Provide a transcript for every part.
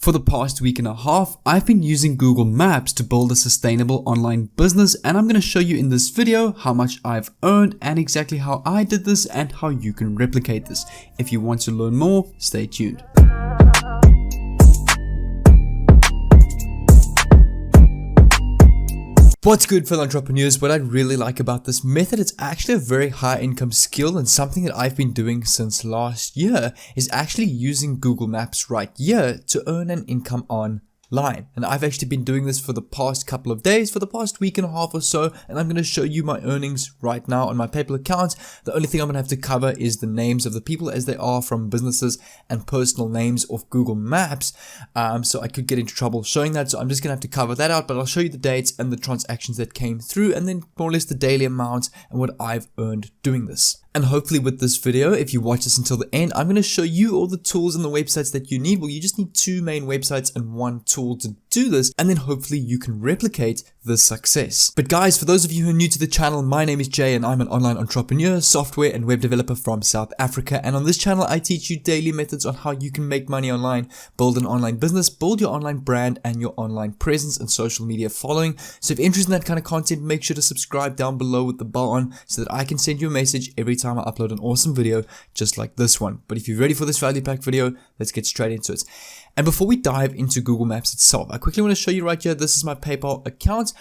For the past week and a half, I've been using Google Maps to build a sustainable online business, and I'm going to show you in this video how much I've earned and exactly how I did this and how you can replicate this. If you want to learn more, stay tuned. What's good, fellow entrepreneurs? What I really like about this method, it's actually a very high income skill, and something that I've been doing since last year is actually using Google Maps right here to earn an income online. And I've actually been doing this for the past couple of days, for the past week and a half or so, and I'm going to show you my earnings right now on my PayPal account. The only thing I'm going to have to cover is the names of the people as they are from businesses and personal names of Google Maps. So I could get into trouble showing that, so I'm just going to have to cover that out, but I'll show you the dates and the transactions that came through, and then more or less the daily amount and what I've earned doing this. And hopefully with this video, if you watch this until the end, I'm going to show you all the tools and the websites that you need. Well, you just need two main websites and one tool to do this, and then hopefully you can replicate this success. But guys, for those of you who are new to the channel, my name is Jay and I'm an online entrepreneur, software and web developer from South Africa. And on this channel, I teach you daily methods on how you can make money online, build an online business, build your online brand and your online presence and social media following. So if you're interested in that kind of content, make sure to subscribe down below with the bell on so that I can send you a message every time I upload an awesome video just like this one. But if you're ready for this value pack video, let's get straight into it. And before we dive into Google Maps itself, I quickly want to show you right here, this is my PayPal account.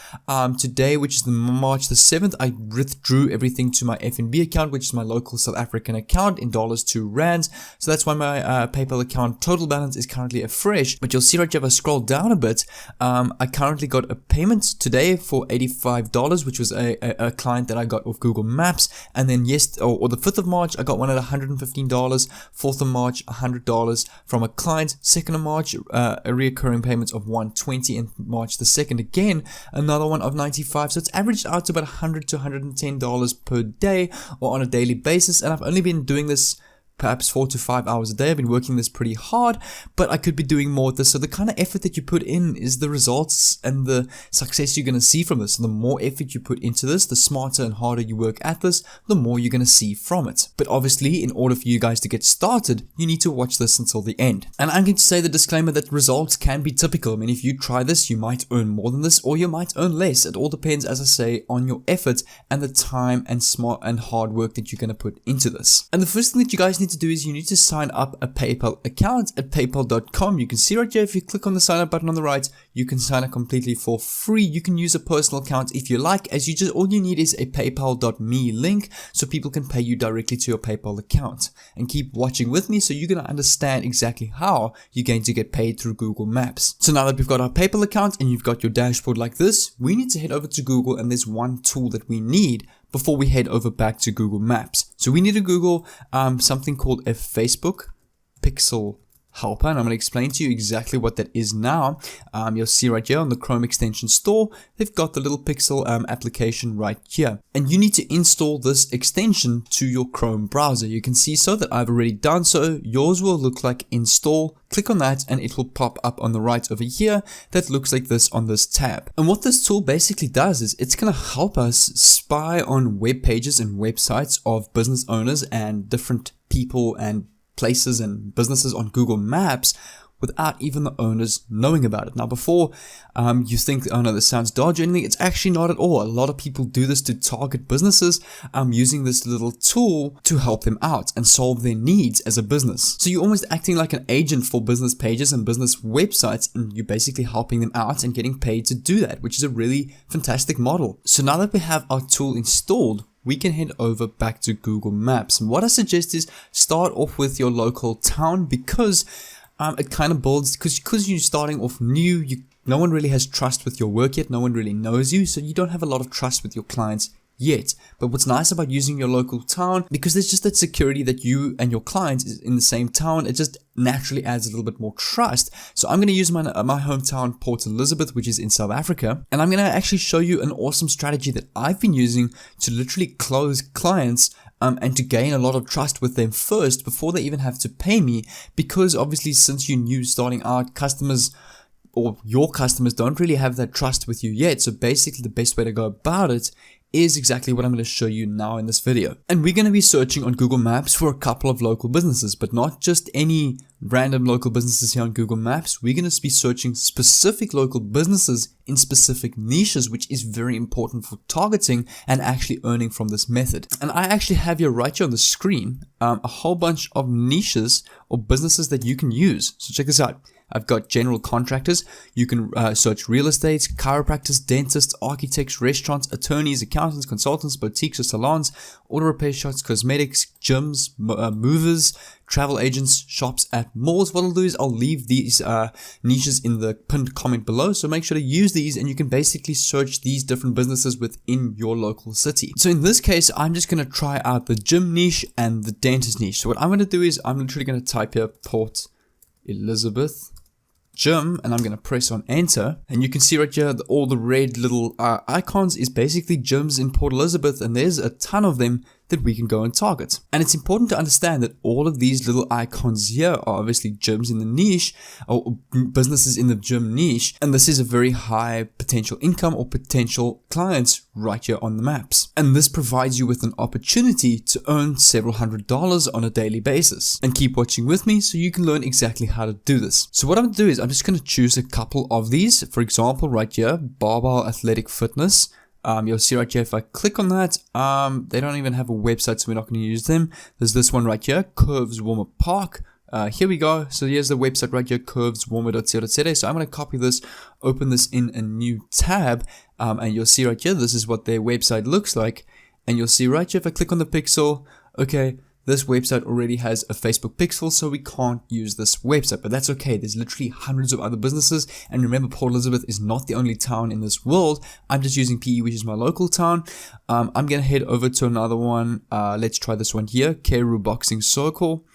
Today, which is the March the 7th, I withdrew everything to my FNB account, which is my local South African account in dollars to rands. So that's why my PayPal account total balance is currently afresh. But you'll see right here, if I scroll down a bit, I currently got a payment today for $85, which was a client that I got off Google Maps. And then the 5th of March, I got one at $115. 4th of March, $100 from a client. 2nd of March, a reoccurring payment of $120, and March the 2nd again, another one of $95. So it's averaged out to about $100 to $110 per day or on a daily basis. And I've only been doing this perhaps 4 to 5 hours a day. I've been working this pretty hard, but I could be doing more with this. So the kind of effort that you put in is the results and the success you're going to see from this. So the more effort you put into this, the smarter and harder you work at this, the more you're going to see from it. But obviously, in order for you guys to get started, you need to watch this until the end. And I'm going to say the disclaimer that results can be typical. I mean, if you try this, you might earn more than this, or you might earn less. It all depends, as I say, on your effort and the time and smart and hard work that you're going to put into this. And the first thing that you guys need to do is you need to sign up a PayPal account at paypal.com. You can see right here, if you click on the sign up button on the right, you can sign up completely for free. You can use a personal account if you like, as all you need is a paypal.me link so people can pay you directly to your PayPal account. And keep watching with me so you're going to understand exactly how you're going to get paid through Google Maps. So now that we've got our PayPal account and you've got your dashboard like this, we need to head over to Google, and there's one tool that we need before we head over back to Google Maps. So we need to Google something called a Facebook Pixel Helper, and I'm going to explain to you exactly what that is now. You'll see right here on the Chrome extension store, they've got the little Pixel application right here. And you need to install this extension to your Chrome browser. You can see so that I've already done so. Yours will look like install. Click on that and it will pop up on the right over here that looks like this on this tab. And what this tool basically does is it's going to help us spy on web pages and websites of business owners and different people and places and businesses on Google Maps without even the owners knowing about it. Now, before you think, oh no, this sounds dodgy or anything, it's actually not at all. A lot of people do this to target businesses using this little tool to help them out and solve their needs as a business. So you're almost acting like an agent for business pages and business websites, and you're basically helping them out and getting paid to do that, which is a really fantastic model. So now that we have our tool installed, we can head over back to Google Maps. And what I suggest is start off with your local town, because it kind of builds, because you're starting off new, no one really has trust with your work yet, no one really knows you, so you don't have a lot of trust with your clients yet. But what's nice about using your local town, because there's just that security that you and your clients is in the same town, it just naturally adds a little bit more trust. So I'm going to use my hometown, Port Elizabeth, which is in South Africa, and I'm going to actually show you an awesome strategy that I've been using to literally close clients and to gain a lot of trust with them first before they even have to pay me, because obviously since you're new starting out, customers or your customers don't really have that trust with you yet. So basically the best way to go about it is exactly what I'm going to show you now in this video. And we're going to be searching on Google Maps for a couple of local businesses, but not just any random local businesses here on Google Maps. We're going to be searching specific local businesses in specific niches, which is very important for targeting and actually earning from this method. And I actually have here right here on the screen a whole bunch of niches or businesses that you can use. So check this out. I've got general contractors. You can search real estate, chiropractors, dentists, architects, restaurants, attorneys, accountants, consultants, boutiques or salons, auto repair shops, cosmetics, gyms, movers, travel agents, shops at malls. What I'll do is I'll leave these niches in the pinned comment below. So make sure to use these and you can basically search these different businesses within your local city. So in this case, I'm just going to try out the gym niche and the dentist niche. So what I'm going to do is I'm literally going to type here Port Elizabeth gym, and I'm going to press on enter, and you can see right here all the red little icons is basically gyms in Port Elizabeth, and there's a ton of them that we can go and target. And it's important to understand that all of these little icons here are obviously gyms in the niche or businesses in the gym niche, and this is a very high potential income or potential clients right here on the maps. And this provides you with an opportunity to earn several $100s on a daily basis. And keep watching with me so you can learn exactly how to do this. So what I'm going to do is I'm just going to choose a couple of these. For example, right here, Barbell Athletic Fitness. You'll see right here, if I click on that, they don't even have a website, so we're not going to use them. There's this one right here, Curves Warmer Park. Here we go. So here's the website right here, curveswarmer.co.za. So I'm going to copy this, open this in a new tab, and you'll see right here, this is what their website looks like. And you'll see right here, if I click on the pixel, okay, this website already has a Facebook pixel, so we can't use this website, but that's okay. There's literally hundreds of other businesses, and remember, Port Elizabeth is not the only town in this world. I'm just using PE, which is my local town. I'm going to head over to another one. Let's try this one here, Keru Boxing Circle.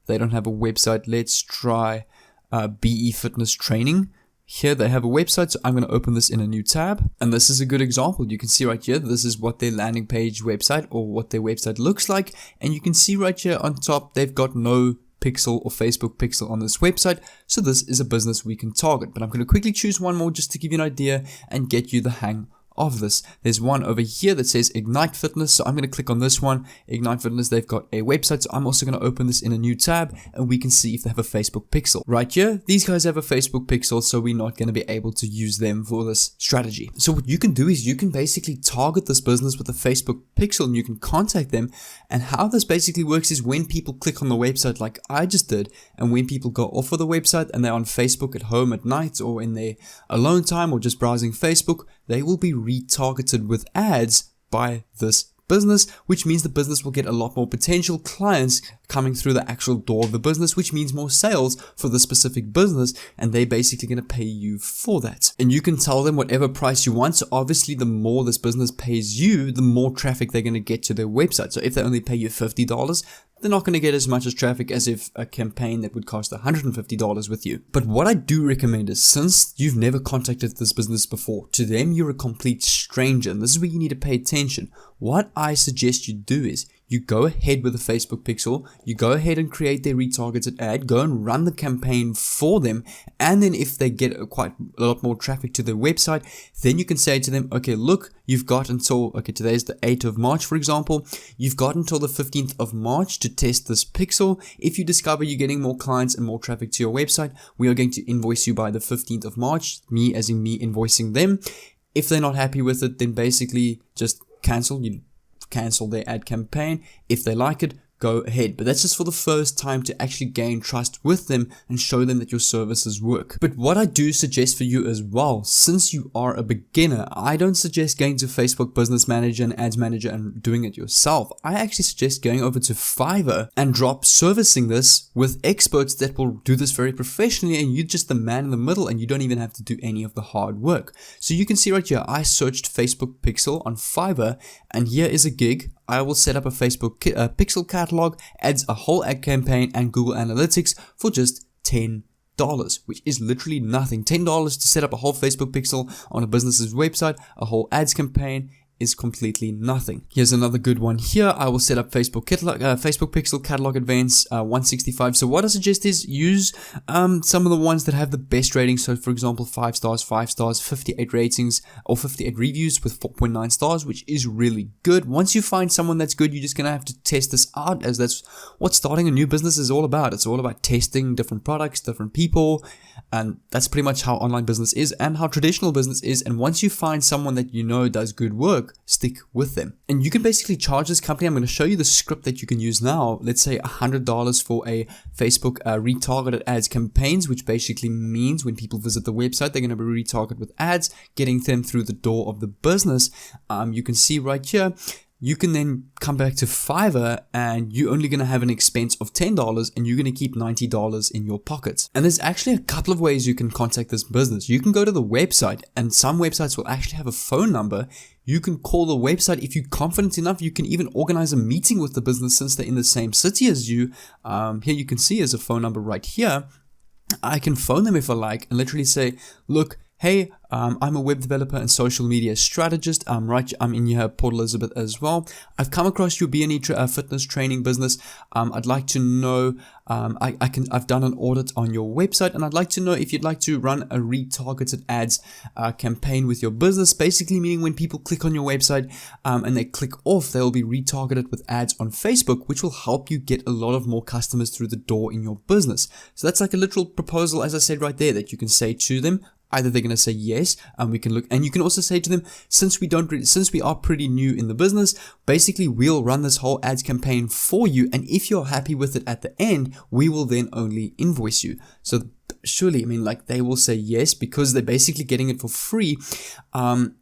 They don't have a website. Let's try BE Fitness Training. Here they have a website, so I'm going to open this in a new tab, and this is a good example. You can see right here, this is what their landing page website or what their website looks like, and you can see right here on top, they've got no pixel or Facebook pixel on this website, so this is a business we can target. But I'm going to quickly choose one more just to give you an idea and get you the hang of this. There's one over here that says Ignite Fitness, so I'm going to click on this one. Ignite Fitness, they've got a website, so I'm also going to open this in a new tab, and we can see if they have a Facebook pixel. Right here, these guys have a Facebook pixel, so we're not going to be able to use them for this strategy. So what you can do is you can basically target this business with a Facebook pixel, and you can contact them. And how this basically works is when people click on the website like I just did, and when people go off of the website and they're on Facebook at home at night or in their alone time or just browsing Facebook, they will be retargeted with ads by this business, which means the business will get a lot more potential clients coming through the actual door of the business, which means more sales for the specific business, and they're basically going to pay you for that. And you can tell them whatever price you want. So obviously the more this business pays you, the more traffic they're going to get to their website. So if they only pay you $50, they're not going to get as much as traffic as if a campaign that would cost $150 with you. But what I do recommend is, since you've never contacted this business before, to them you're a complete stranger, and this is where you need to pay attention. What I suggest you do is you go ahead with a Facebook pixel, you go ahead and create their retargeted ad, go and run the campaign for them, and then if they get quite a lot more traffic to their website, then you can say to them, okay, look, you've got until, okay, today's the 8th of March, for example, you've got until the 15th of March to test this pixel. If you discover you're getting more clients and more traffic to your website, we are going to invoice you by the 15th of March, me as in me invoicing them. If they're not happy with it, then basically just cancel. You cancel their ad campaign. If they like it, go ahead. But that's just for the first time to actually gain trust with them and show them that your services work. But what I do suggest for you as well, since you are a beginner, I don't suggest going to Facebook Business Manager and Ads Manager and doing it yourself. I actually suggest going over to Fiverr and drop servicing this with experts that will do this very professionally, and you're just the man in the middle and you don't even have to do any of the hard work. So you can see right here, I searched Facebook Pixel on Fiverr, and here is a gig. I will set up a Facebook pixel catalog, adds a whole ad campaign and Google Analytics for just $10, which is literally nothing. $10 to set up a whole Facebook pixel on a business's website, a whole ads campaign, is completely nothing. Here's another good one here. I will set up Facebook Pixel Catalog Advanced 165. So what I suggest is use some of the ones that have the best ratings. So for example, 5 stars, 5 stars, 58 ratings or 58 reviews with 4.9 stars, which is really good. Once you find someone that's good, you're just gonna have to test this out, as that's what starting a new business is all about. It's all about testing different products, different people, and that's pretty much how online business is and how traditional business is. And once you find someone that you know does good work, stick with them. And you can basically charge this company. I'm going to show you the script that you can use now. Let's say $100 for a Facebook retargeted ads campaigns, which basically means when people visit the website, they're going to be retargeted with ads, getting them through the door of the business. You can see right here, you can then come back to Fiverr and you're only going to have an expense of $10 and you're going to keep $90 in your pockets. And there's actually a couple of ways you can contact this business. You can go to the website, and some websites will actually have a phone number. You can call the website. If you're confident enough, you can even organize a meeting with the business since they're in the same city as you. Here you can see there's a phone number right here. I can phone them if I like and literally say, look, hey, I'm a web developer and social media strategist. I'm in here, Port Elizabeth as well. I've come across your B&E fitness training business. I'd like to know, I've done an audit on your website, and I'd like to know if you'd like to run a retargeted ads campaign with your business. Basically meaning when people click on your website and they click off, they'll be retargeted with ads on Facebook, which will help you get a lot of more customers through the door in your business. So that's like a literal proposal, as I said right there, that you can say to them. Either they're going to say yes, and we can look, and you can also say to them, since we are pretty new in the business, basically we'll run this whole ads campaign for you, and if you're happy with it at the end, we will then only invoice you. So surely, I mean, like, they will say yes, because they're basically getting it for free,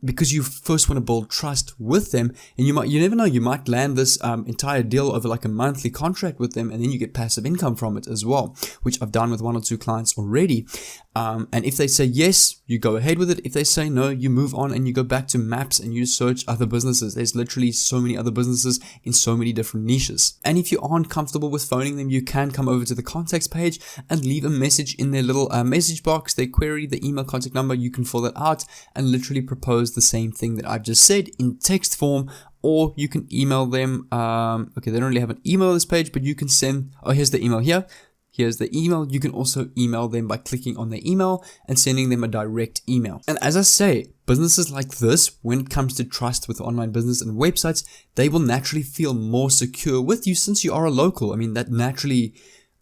because you first want to build trust with them. And you never know, you might land this entire deal over like a monthly contract with them, and then you get passive income from it as well, which I've done with 1 or 2 clients already. And if they say yes, you go ahead with it. If they say no, you move on and you go back to maps and you search other businesses. There's literally so many other businesses in so many different niches. And if you aren't comfortable with phoning them, you can come over to the contacts page and leave a message in their little message box, their query, the email, contact number. You can fill that out and literally propose the same thing that I've just said in text form. Or you can email them. Okay, they don't really have an email on this page, but you can send, oh, here's the email here. Here's the email. You can also email them by clicking on their email and sending them a direct email. And as I say, businesses like this, when it comes to trust with online business and websites, they will naturally feel more secure with you since you are a local. I mean, that naturally,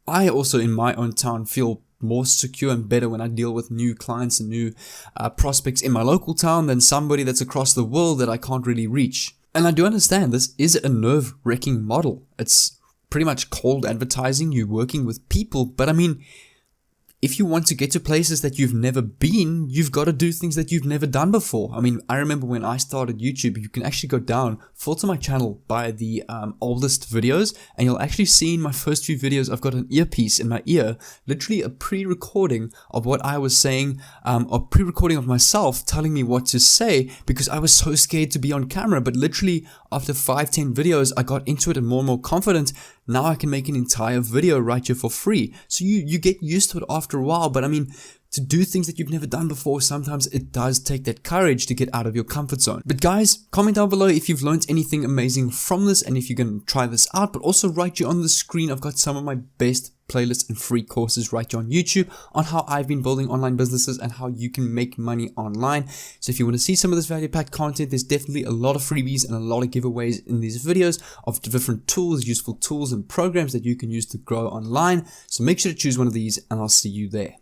I also in my own town feel more secure and better when I deal with new clients and new prospects in my local town than somebody that's across the world that I can't really reach. And I do understand this is a nerve-wracking model. It's pretty much cold advertising, you working with people, but I mean, if you want to get to places that you've never been, you've got to do things that you've never done before. I mean, I remember when I started YouTube, you can actually go down, filter my channel by the oldest videos, and you'll actually see in my first few videos, I've got an earpiece in my ear, literally a pre-recording of what I was saying, a pre-recording of myself telling me what to say, because I was so scared to be on camera. But literally after 5-10 videos, I got into it and more confident. Now I can make an entire video right here for free. So you get used to it after a while. But I mean, to do things that you've never done before, sometimes it does take that courage to get out of your comfort zone. But guys, comment down below if you've learned anything amazing from this and if you're going to try this out. But also right here on the screen, I've got some of my best playlists and free courses right here on YouTube on how I've been building online businesses and how you can make money online. So if you want to see some of this value-packed content, there's definitely a lot of freebies and a lot of giveaways in these videos of different tools, useful tools and programs that you can use to grow online. So make sure to choose one of these, and I'll see you there.